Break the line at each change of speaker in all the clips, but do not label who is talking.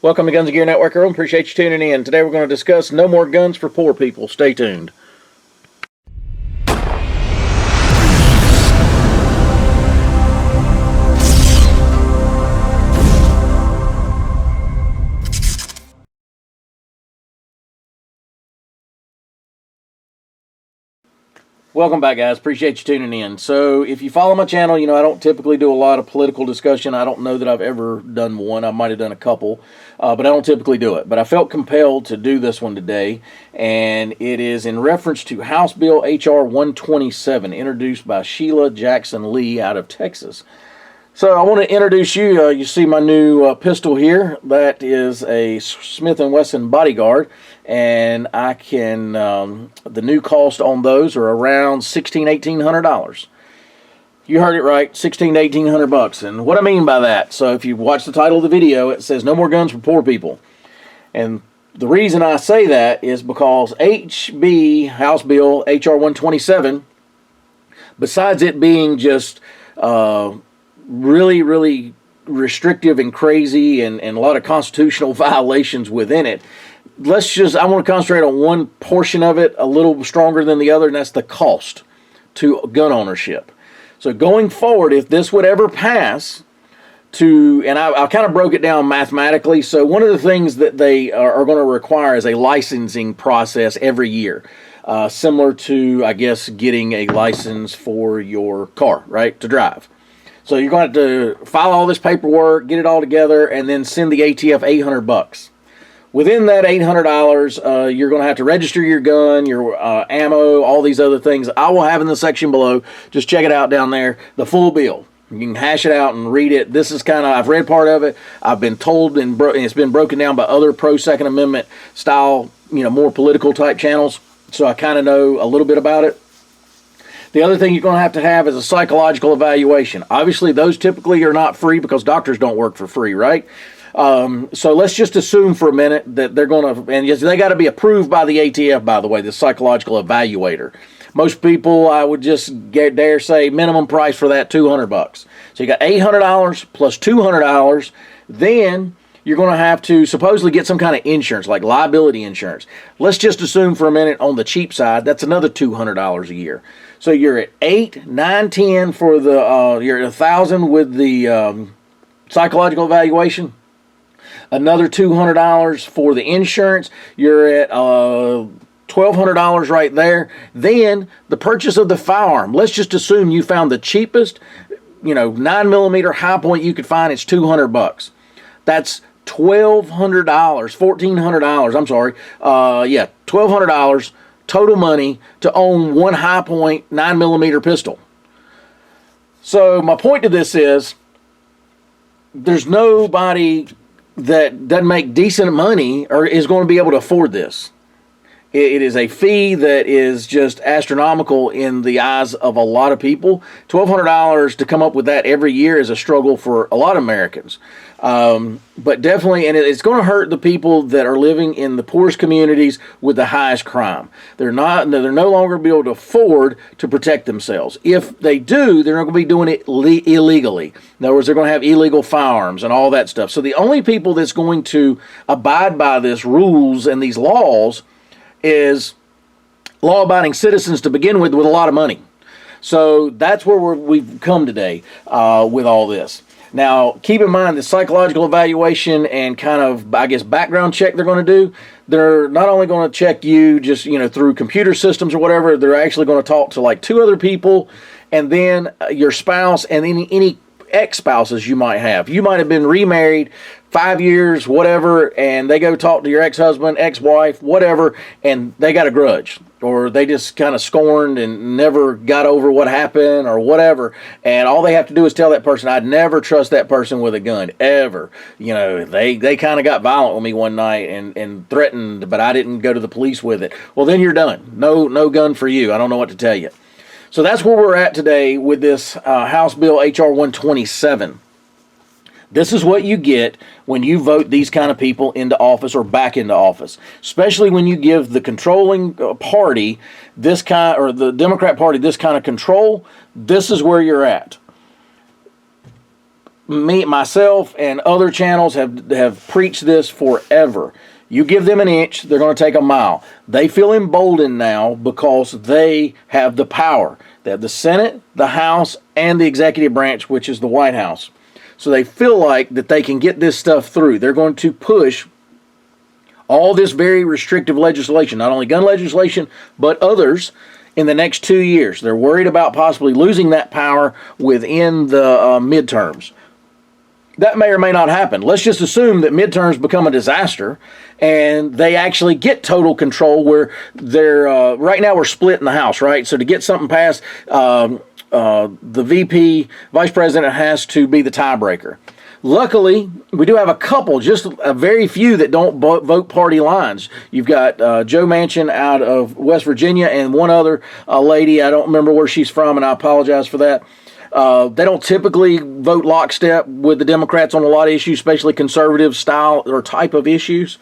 Welcome to Guns and Gear Network, everyone. Appreciate you tuning in. Today we're going to discuss no more guns for poor people. Stay tuned. Welcome back, guys. Appreciate you tuning in. So, if you follow my channel, you know I don't typically do a lot of political discussion. I don't know that I've ever done one. I might have done a couple, but I don't typically do it. But I felt compelled to do this one today, and it is in reference to House Bill H.R. 127, introduced by Sheila Jackson Lee out of Texas. So I want to introduce you. You see my new pistol here. That is a Smith & Wesson Bodyguard, and I can. The new cost on those are around $1,800. You heard it right, $1,600 to $1,800. And what I mean by that, so if you watch the title of the video, it says "No More Guns for Poor People," and the reason I say that is because House Bill H.R. 127, besides it being just really restrictive and crazy and a lot of constitutional violations within it, I want to concentrate on one portion of it a little stronger than the other, and that's the cost to gun ownership. So going forward, if this would ever pass, and I kind of broke it down mathematically, so one of the things that they are going to require is a licensing process every year. Similar to, I guess, getting a license for your car, right, to drive. So you're going to have to file all this paperwork, get it all together, and then send the ATF $800. Within that $800, you're going to have to register your gun, your ammo, all these other things. I will have in the section below. Just check it out down there. The full bill. You can hash it out and read it. This is I've read part of it. I've been told, and it's been broken down by other pro-Second Amendment style, more political type channels. So I kind of know a little bit about it. The other thing you're going to have is a psychological evaluation. Obviously, those typically are not free because doctors don't work for free, right? So let's just assume for a minute that they're going to, and yes, they got to be approved by the ATF, by the way, the psychological evaluator. Most people, I would just dare say, minimum price for that $200. So you got $800 plus $200, then you're going to have to supposedly get some kind of insurance, like liability insurance. Let's just assume for a minute on the cheap side, that's another $200 a year. So you're at $800, $900, $1000 for the, you're at $1,000 with the psychological evaluation. Another $200 for the insurance. You're at $1,200 right there. Then the purchase of the firearm. Let's just assume you found the cheapest, 9mm high point you could find. It's $200. That's $1,200, $1,400. I'm sorry. $1,200 total money to own one high point 9mm pistol. So my point to this is, there's nobody that doesn't make decent money or is going to be able to afford this. It is a fee that is just astronomical in the eyes of a lot of people. $1,200 to come up with that every year is a struggle for a lot of Americans. But definitely, and it's going to hurt the people that are living in the poorest communities with the highest crime. They're no longer be able to afford to protect themselves. If they do, they're not going to be doing it illegally. In other words, they're going to have illegal firearms and all that stuff. So the only people that's going to abide by this rules and these laws is law-abiding citizens to begin with a lot of money. So that's where we've come today with all this. Now, keep in mind the psychological evaluation and kind of, I guess, background check they're going to do. They're not only going to check you just, through computer systems or whatever, they're actually going to talk to like two other people and then your spouse and any ex-spouses you might have. You might have been remarried 5 years, whatever, and they go talk to your ex-husband, ex-wife, whatever, and they got a grudge, or they just kind of scorned and never got over what happened or whatever, and all they have to do is tell that person, I'd never trust that person with a gun, ever. They kind of got violent with me one night and threatened, but I didn't go to the police with it. Well, then you're done. No gun for you. I don't know what to tell you. So that's where we're at today with this House Bill H.R. 127. This is what you get when you vote these kind of people into office or back into office, especially when you give the controlling party this kind, or the Democrat Party this kind of control. This is where you're at. myself and other channels have preached this forever. You give them an inch, they're going to take a mile. They feel emboldened now because they have the power. They have the Senate, the House, and the executive branch, which is the White House. So they feel like that they can get this stuff through. They're going to push all this very restrictive legislation, not only gun legislation, but others, in the next 2 years. They're worried about possibly losing that power within the midterms. That may or may not happen. Let's just assume that midterms become a disaster and they actually get total control where they're, right now we're split in the House, right? So to get something passed, the VP, Vice President, has to be the tiebreaker. Luckily, we do have a couple, just a very few that don't vote party lines. You've got Joe Manchin out of West Virginia and one other lady, I don't remember where she's from, and I apologize for that. They don't typically vote lockstep with the Democrats on a lot of issues, especially conservative style or type of issues.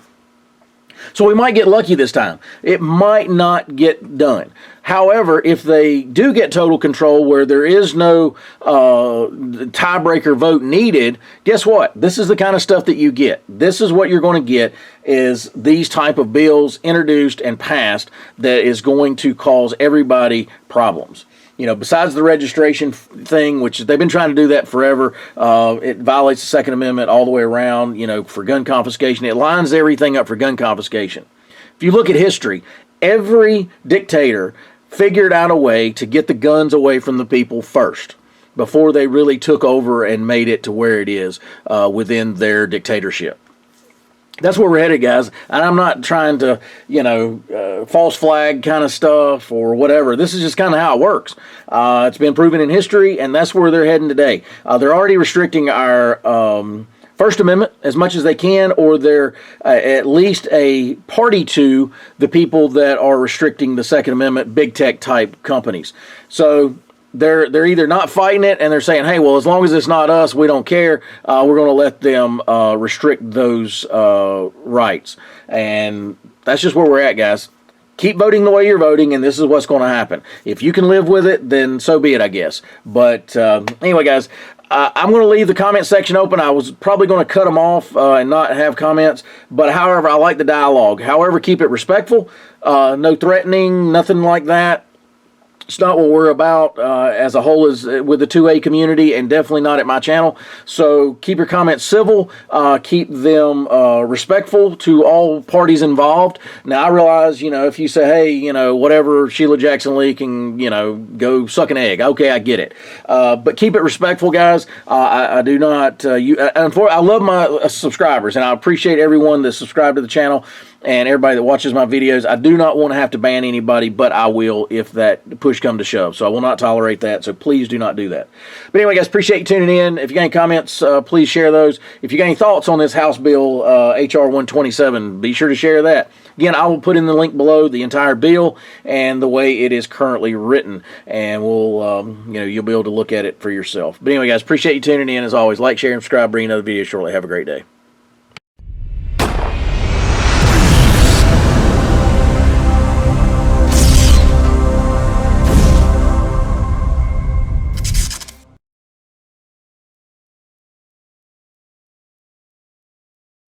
So we might get lucky this time. It might not get done. However, if they do get total control where there is no tiebreaker vote needed, guess what? This is the kind of stuff that you get. This is what you're going to get, is these type of bills introduced and passed that is going to cause everybody problems. You know, besides the registration thing, which they've been trying to do that forever, it violates the Second Amendment all the way around, you know, for gun confiscation. It lines everything up for gun confiscation. If you look at history, every dictator figured out a way to get the guns away from the people first before they really took over and made it to where it is within their dictatorship. That's where we're headed, guys. And I'm not trying to, you know, false flag kind of stuff or whatever. This is just kind of how it works. It's been proven in history, and that's where they're heading today. They're already restricting our First Amendment as much as they can, or they're at least a party to the people that are restricting the Second Amendment, big tech type companies. So they're either not fighting it and they're saying, hey, well, as long as it's not us, we don't care. We're going to let them restrict those rights. And that's just where we're at, guys. Keep voting the way you're voting, and this is what's going to happen. If you can live with it, then so be it, I guess. But anyway, guys, I'm going to leave the comment section open. I was probably going to cut them off and not have comments. But however, I like the dialogue. However, keep it respectful. No threatening, nothing like that. It's not what we're about as a whole as with the 2A community, and definitely not at my channel. So keep your comments civil, keep them respectful to all parties involved. Now, I realize, you know, if you say, hey, you know, whatever, Sheila Jackson Lee can, you know, go suck an egg. Okay, I get it. But keep it respectful, guys. I do not, I love my subscribers, and I appreciate everyone that's subscribed to the channel and everybody that watches my videos. I do not want to have to ban anybody, but I will if that push come to shove. So I will not tolerate that. So please do not do that. But anyway, guys, appreciate you tuning in. If you got any comments, please share those. If you got any thoughts on this House Bill HR 127, be sure to share that. Again, I will put in the link below the entire bill and the way it is currently written, and we'll, you know, you'll be able to look at it for yourself. But anyway, guys, appreciate you tuning in. As always, like, share, and subscribe. Bring another video shortly. Have a great day.